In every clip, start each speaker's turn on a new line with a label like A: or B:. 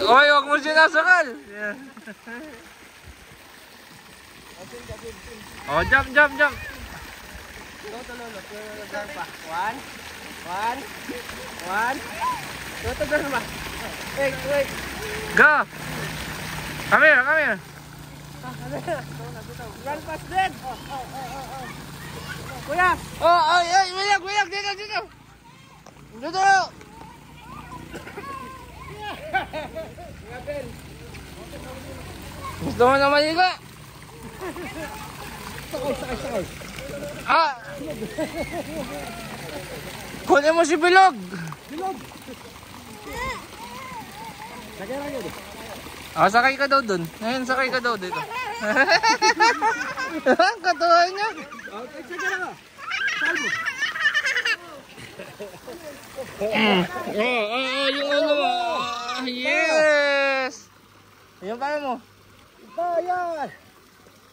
A: Oy, huwag mo sinasakal. Oh, jump.
B: One. Wait.
A: Go. Come here.
B: Run fast then. Kuya.
A: Kuya, dito. Gusto mo na maligo?
B: Sakay.
A: Kunin mo si Bilog.
B: Lagyan lang yun.
A: Sakay ka daw dun. Ngayon, sakay ka daw dito. Ang katuwa niya.
B: Sige lang ah. Saan mo?
A: Yung ulo mo. Yes! Yung kaya mo.
B: Yan.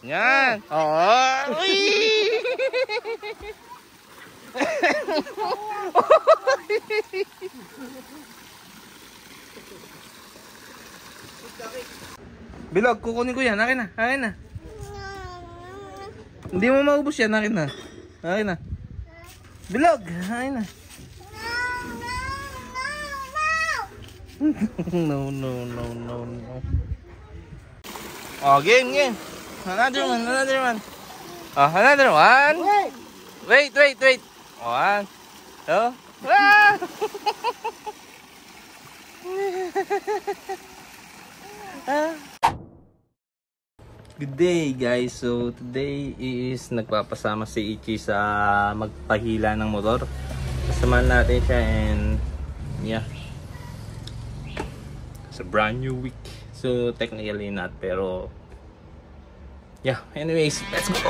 A: Yan. Uy! Bilog, kukunin ko yan. Akin na. Hindi mo maubos yan. Akin na. Bilog, akin na. No. Oh, game. Another one. Oh, another one. Wait. One. Two. Good day guys. So today is nagpapasama si Ichi sa magpahila ng motor. Kasamahan natin siya and yeah. It's a brand new week. So technically not, pero yeah, anyways, let's go.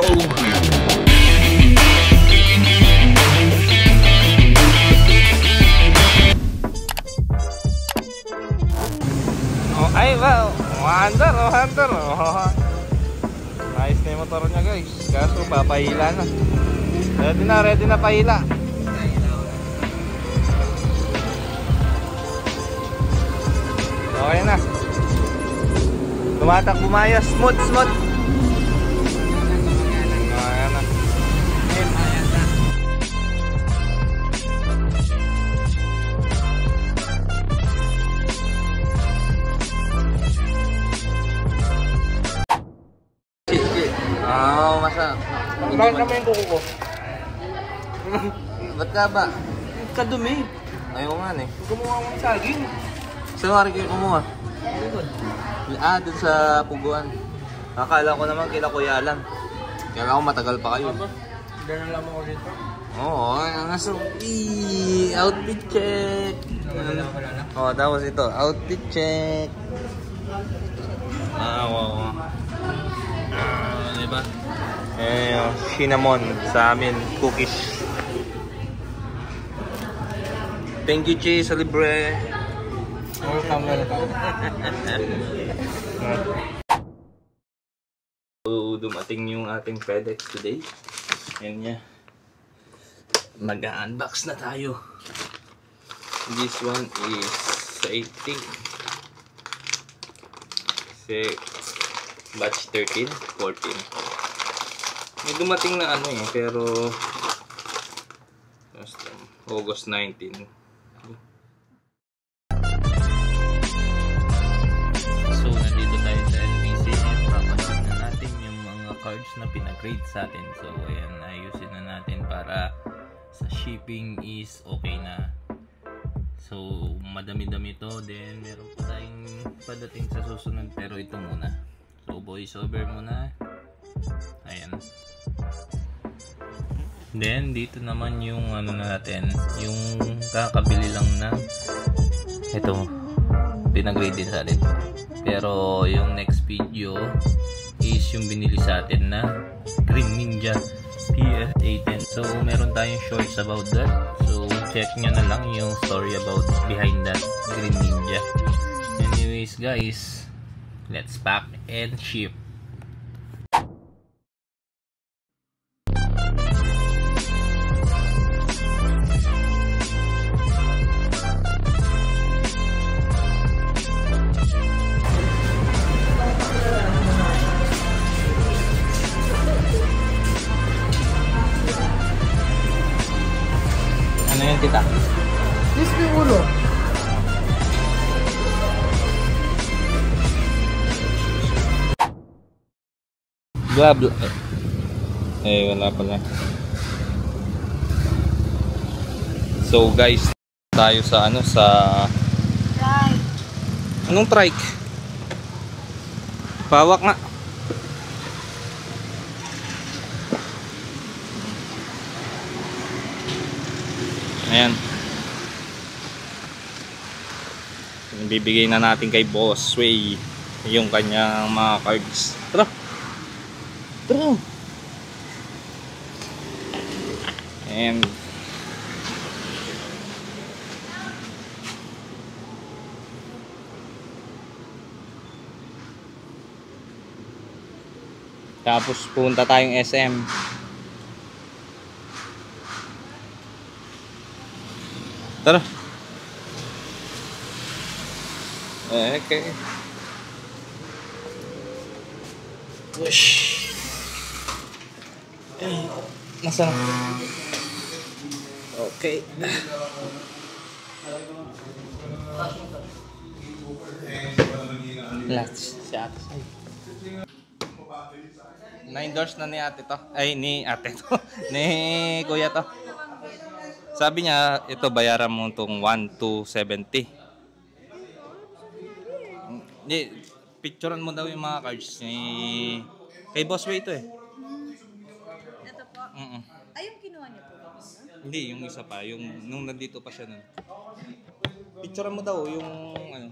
A: Oh, ay wow. Hunter. Nice na yung motor niya guys. Kaso papahila na. Ready na pahila. Okay na. Tumatakbo maya. Smooth. Ayan na. Masa.
B: Bakit naman yung kuko ko?
A: Ba't ka ba?
B: Kadumi.
A: Ayaw nga eh.
B: Gumawa mo ng saging.
A: Saan wari kayo kumuha? Doon sa puguan. Akala ko naman kila Kuya Alan. Kaya ako matagal pa kayo.
B: Ganun lang ako dito.
A: Oo, so outfit check. Oh, tapos ito, outfit check. Wow. Diba? Cinnamon sa amin, cookies. Thank you, Chi, sa libre.
B: Welcome.
A: So, dumating yung ating FedEx today. Yan niya. Mag-unbox na tayo. This one is, I think, batch 13, 14. May dumating na ano eh, pero August 19. So, nandito tayo sa LBC and papasin na natin yung mga cards na pinagrade sa atin. So, ayan, ayusin na natin para sa shipping is okay na. So, madami-dami to. Then, meron pa tayong padating sa susunod, pero ito muna. So, voice over muna. Ayan. Then, dito naman yung ano natin, yung kakabili lang na ito, pinagrade din sa atin. Pero, yung next video is yung binili sa atin na Green Ninja PS810. So, meron tayong shorts about that. So, check nyo na lang yung story about behind that Green Ninja. Anyways guys, let's pack and ship. Blah blah. Eh, wala pala. So guys, tayo sa ano, sa
C: Right.
A: anong trike? Pawak nga. Ayan. Bibigay na natin kay Boss Sway yung kanyang mga cards. Tara. Tara. And tapos punta tayong SM. Tara. Okay. Push. Nasaan? Okay. Let's shot. Na-endorse na ni ate to. Ay, ni ate to. Ni kuya to. Sabi niya, ito bayaran mo itong 1,270. Hindi, picturean mo daw yung mga cards ni kay Boss Way ito eh.
C: Ito po. Ay, yung kinuha niyo po.
A: Hindi, yung isa pa, yung nung nandito pa siya nun. Picturean mo daw yung ano.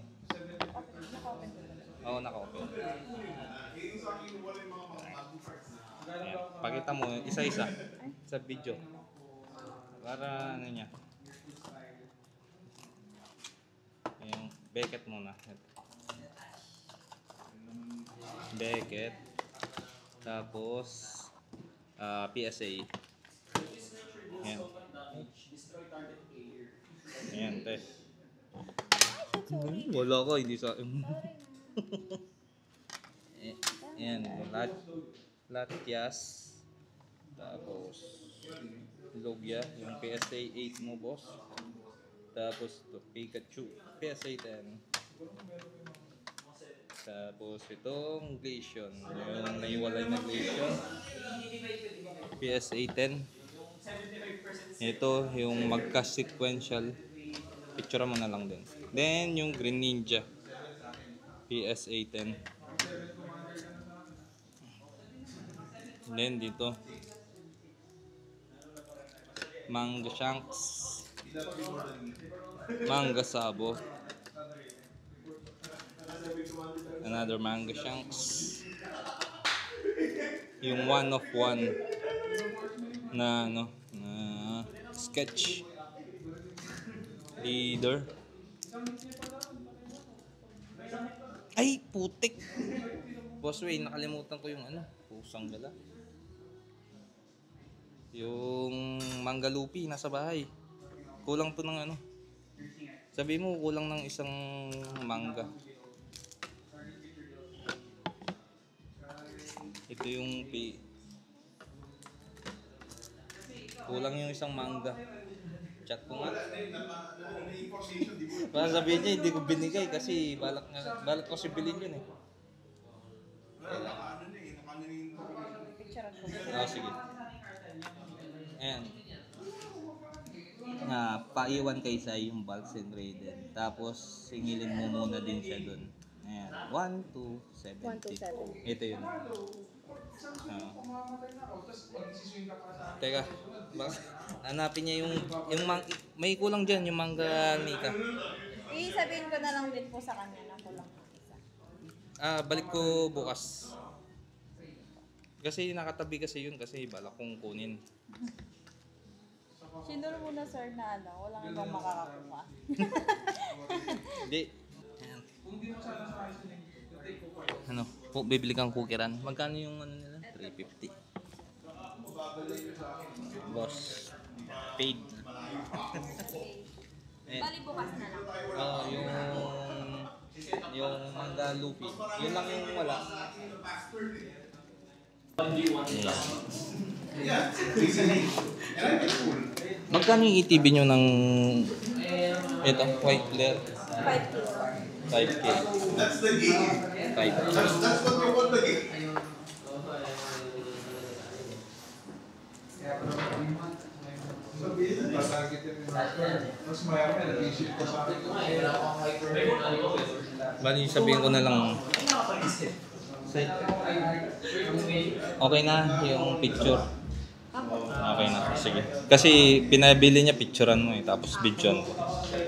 A: Oo, naka-open. Ayan, pakita mo isa-isa sa video. Para ano niya. Yung Beckett muna. Beckett. Tapos PSA. Ayan. Ayan, te. Wala ko, hindi sa... Ayan, Latias. Tapos Logia, yung PSA 8 mo, boss. Tapos ito, Pikachu, PSA 10. Tapos itong Glaceon, yung naiwalay na Glaceon, PSA 10. Ito, yung magka-sequential, picture mo na lang din. Then, yung Green Ninja, PSA 10. Then, dito, Manga Shanks, Manga Sabo, another Manga Shanks, yung one of one na ano, na sketch leader. Ay, putik. Boss Way, nakalimutan ko yung ano, pusang gala. Yung Manga Lupi nasa bahay. Kulang to ng ano. Sabi mo kulang ng isang manga. Ito yung kulang yung isang manga. Chat ko nga. Baka sabihin niya hindi ko binigay kasi balak ko si bilhin yun eh.
C: Picture ko.
A: Sige. Ayan. Paiwan kay Sai yung Bulks and Raiden. Tapos singilin mo muna din siya dun. Ayan. 1,270. Ito yun. Teka. Hanapin niya yung may kulang dyan yung manga Nika.
C: Sabihin ko na lang din po sa kanya na kulang ng isa.
A: Balik ko bukas. Kasi nakatabi kasi yun kasi balak kong kunin.
C: Sinuro muna sir na ano, walang ibang makakakuha.
A: Hindi. Ano, bibili kang kukiran. Magkano yung ano nila? 350. Boss, paid.
C: Bali bukas na lang.
A: Yung Manga Lupi. Yun lang yung wala. Magkano yung ETB nyo ng ito, white flare?
C: 5 kilo.
A: 5K. 5K. Bali, sabihin ko na lang. Okay na yung picture. Okay na, sige. Kasi pinabili niya picturean mo tapos videoan ko.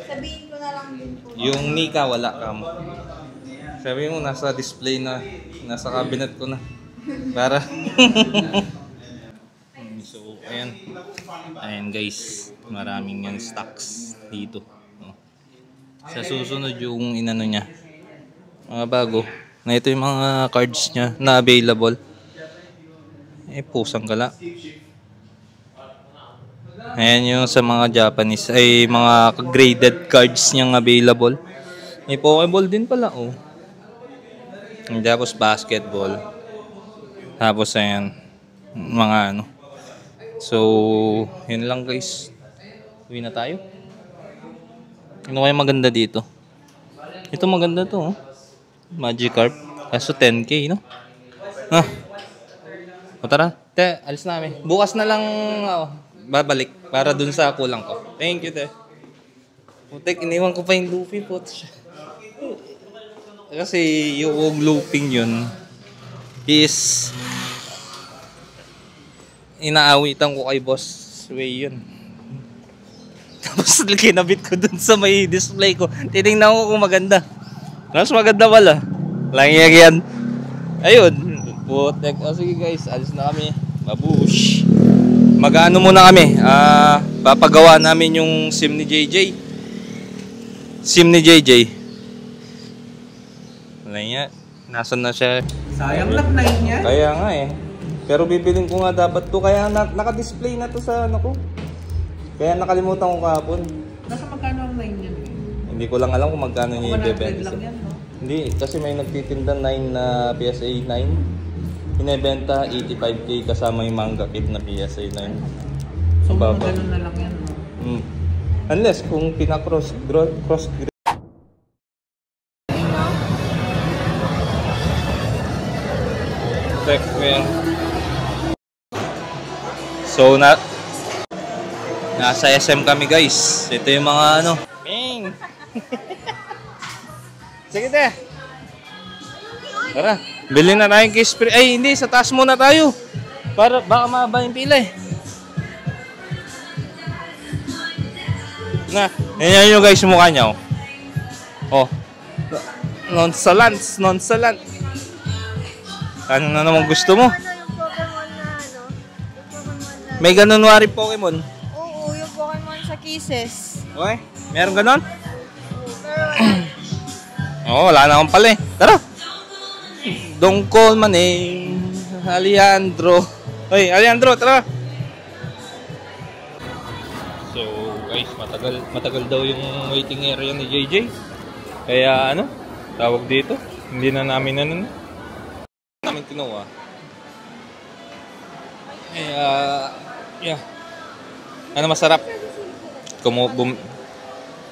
C: Sabihin ko na lang din po.
A: Yung Nika wala ka mo. Sabihin mo nasa display na, nasa cabinet ko na. Para. So, ayan. Ayan guys, maraming yan stocks dito. Sa susunod yung inano niya. Mga bago. Na ito yung mga cards niya na available. Pusang gala. Ayan yung sa mga Japanese ay mga graded cards niyang available. May Pokeball din pala Tapos basketball. Tapos ayan mga ano. So, yun lang guys. Uwi na tayo. Ano kaya maganda dito? Ito maganda to Magikarp. Kaso 10k no? O tara. Te, alis na kami. Bukas na lang babalik para dun sa kulang ko. Thank you, te. Putek, iniwan ko pa yung Luffy po. Kasi yung looping yun is inaawitan ko kay Boss Way yun. Tapos kinabit ko dun sa may display ko. Titingnan ko kung maganda. Mas maganda wala. Langyag yan. Ayun. Putek. Sige guys, alis na kami. Babush. Mag-ano muna kami. Papagawa namin yung SIM ni JJ. SIM ni JJ. Wala niya. Nasaan na siya?
B: Sayang lang na niya.
A: Kaya nga Pero bibilin ko nga dapat to. Kaya naka-display na to sa ano ko. Kaya nakalimutan ko kahapon.
B: Nasa magkano ang 9 yan?
A: Hindi ko lang alam kung magkano niya ibebenta.
B: lang yan, no?
A: Hindi, kasi may nagtitinda 9 na PSA 9. Inebenta 85k kasama yung manga kit na PSA 9.
B: So mga ganun na lang yan, no?
A: Unless kung pinakross check mo yan. So nasa SM kami guys. Ito yung mga ano. Ming! Sige te. Tara, bilhin na tayong kiss spray. Ay hindi, sa taas muna tayo. Para baka mahaba yung pila Na, yan yung guys yung mukha niya nonchalant. Ano na naman gusto mo?
C: Yung Pokemon na ano? Yung Pokemon na...
A: May ganun wari Pokemon.
C: Oo, yung Pokemon sa Kisses.
A: Okay? Meron ganon?
C: Pero
A: Wala na akong pala Tara! Don't call my name, Alejandro. Hoy, Alejandro, tara! So, guys, matagal daw yung waiting area ni JJ. Kaya ano, tawag dito. Hindi na namin kinuha. Kaya, yeah. Ano masarap?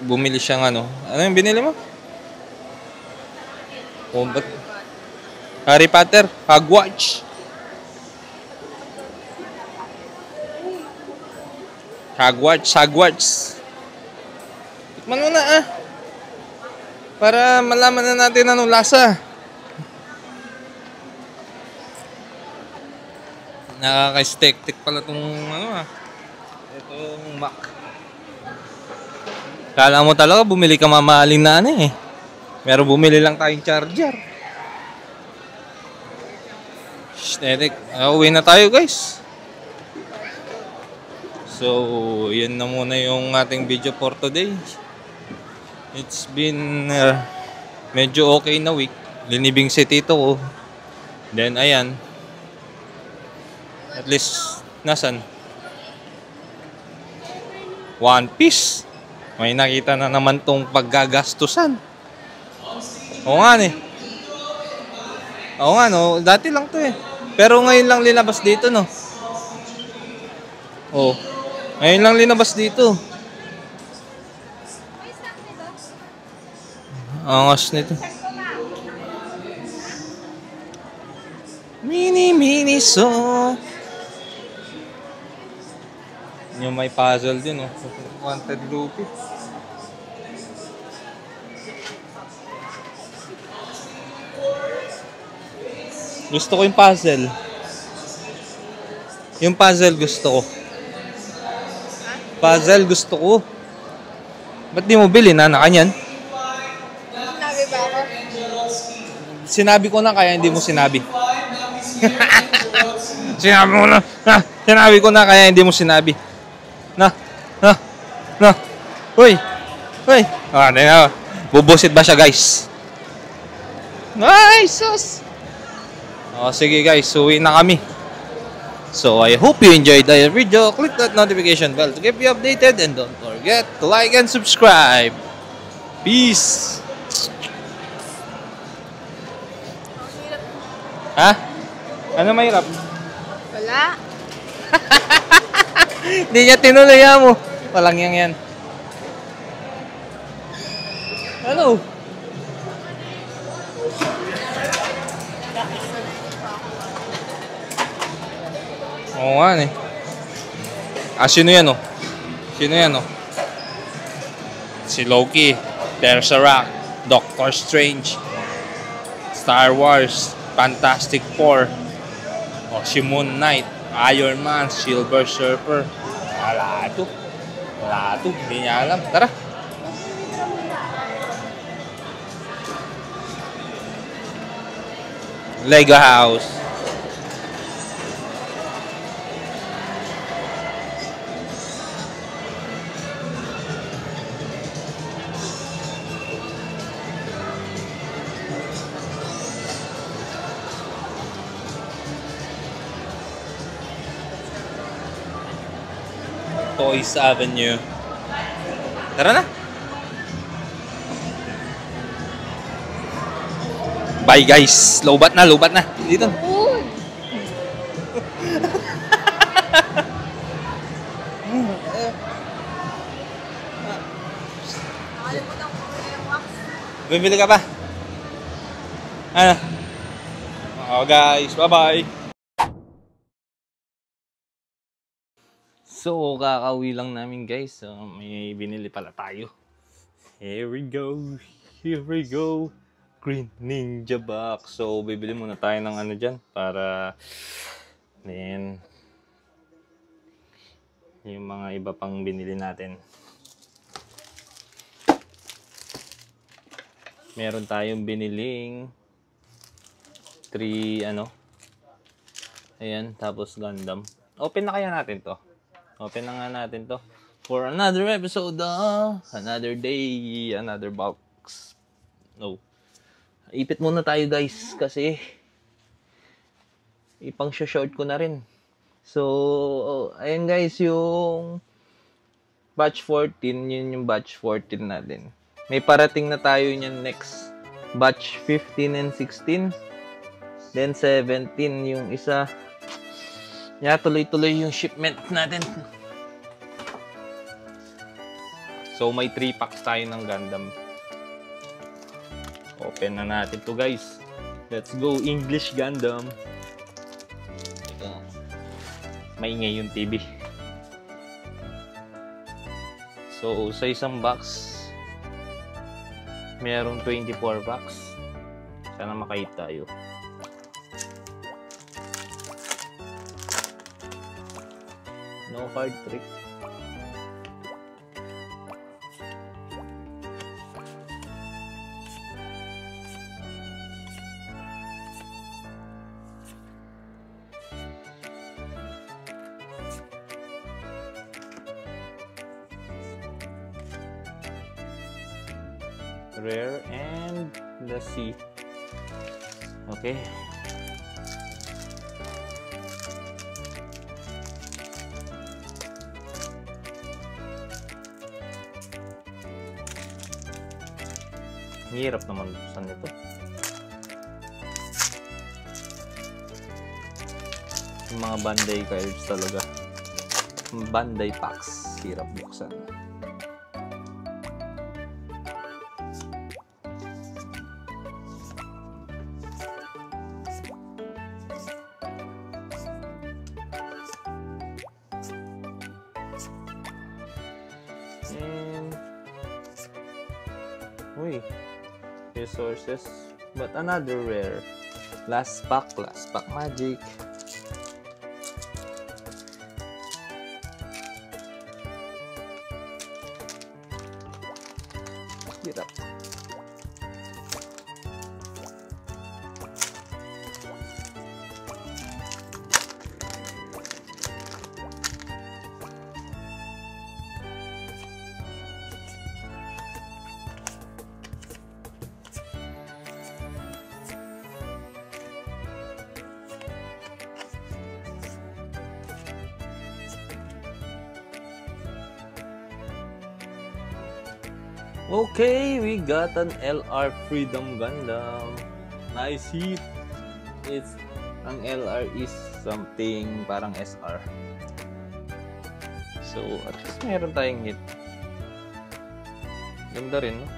A: Bumili siyang ano. Ano yung binili mo? Harry Potter, Hogwarts. Tikman mo na para malaman na natin anong lasa. Nakaka-stick pala itong ano itong Mac. Kala mo talaga bumili ka mamahalin na Pero bumili lang tayong charger. Aesthetic. Uwi na tayo guys. So, yan na muna yung ating video for today. It's been medyo okay na week. Linibing si tito ko. Then, ayan. At least, nasan? One Piece. May nakita na naman tong paggagastusan. Oo nga Oo nga no, dati lang to Pero ngayon lang linabas dito no. Ngayon lang linabas dito. Angas nito. Mini so. yung may puzzle din, oh. 100 rupees. Gusto ko yung puzzle. Yung puzzle gusto ko. Puzzle gusto ko. Ba't di mo bilhin, na kanyan?
C: Sinabi ba ako?
A: Sinabi ko na, kaya hindi mo sinabi. Sinabi mo na. Sinabi ko na, kaya hindi mo sinabi. Na. Uy. Bubusit ba siya, guys? Nice, sus. Sige guys, uwi na kami. So I hope you enjoyed the video. Click that notification bell to keep you updated, and don't forget to like and subscribe. Peace. Ha? Ano mahirap?
C: Wala.
A: Hindi niya tinuloy mo. Walang yan. Hello. Oo nga eh. Sino yan, oh? Si Loki, Berserk, Doctor Strange, Star Wars, Fantastic Four, si Moon Knight, Iron Man, Silver Surfer. Wala to. Hindi niya alam. Tara. Lego house. Toys Avenue. Tara na. Bye guys. Lobat na. Dito. Bibili ka pa? Ano? Guys, bye-bye. So, kakauwi lang namin guys. So, may binili pala tayo. Here we go. Green Ninja Box. So, bibili muna tayo ng ano dyan. Para, then, yung mga iba pang binili natin. Meron tayong biniling 3, ayan, tapos Gundam. Open na kaya natin to. Open na nga natin to for another episode, another day, another box. No. Ipit muna tayo guys kasi ipang-short ko na rin. So, ayan guys, yung batch 14, yun yung batch 14 natin. May parating na tayo niyan next. Batch 15 and 16. Then 17 yung isa. Tuloy-tuloy yung shipment natin. So, may 3 packs tayo ng Gundam. Open na natin to guys. Let's go, English Gundam. Ito. Maingay yung TV. So, sa isang box, merong 24 packs. Sana makita tayo. No card trick. Rare and let's see. Okay. Hirap naman buksan nito. Yung mga Bandai cards talaga. Bandai packs. Hirap buksan. And uy, resources, but another rare. Last pack magic. Hirap. Okay, we got an LR Freedom Gundam. Nice hit. Ang LR is something parang SR. So, at least meron tayong hit. Ganda rin, no?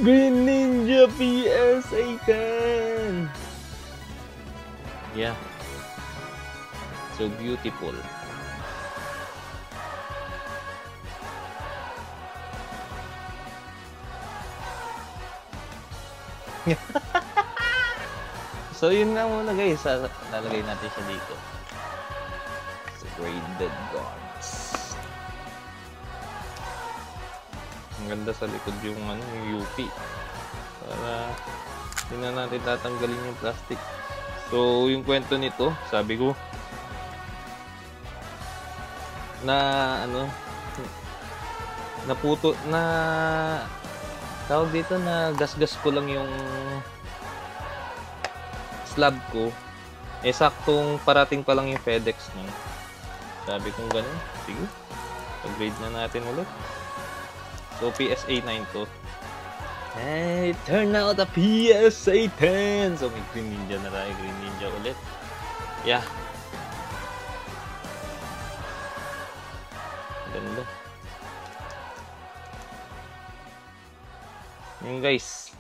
A: Green Ninja PS-A10! Yeah. So beautiful. So yun nga muna guys, lalagay natin siya dito. So graded guards. Ang ganda sa likod yung yung UP. Para hindi na natin tatanggalin yung plastic. So yung kwento nito, sabi ko na naputo na tawag dito na gasgas ko lang yung slab ko. Saktong parating pa lang yung FedEx niya. Sabi kong ganun. Sige. Upgrade na natin ulit. So, PSA 9 to. Hey, turn out a PSA 10! So, may Green Ninja na tayo. Green Ninja ulit. Yeah. Ganda. Yun guys.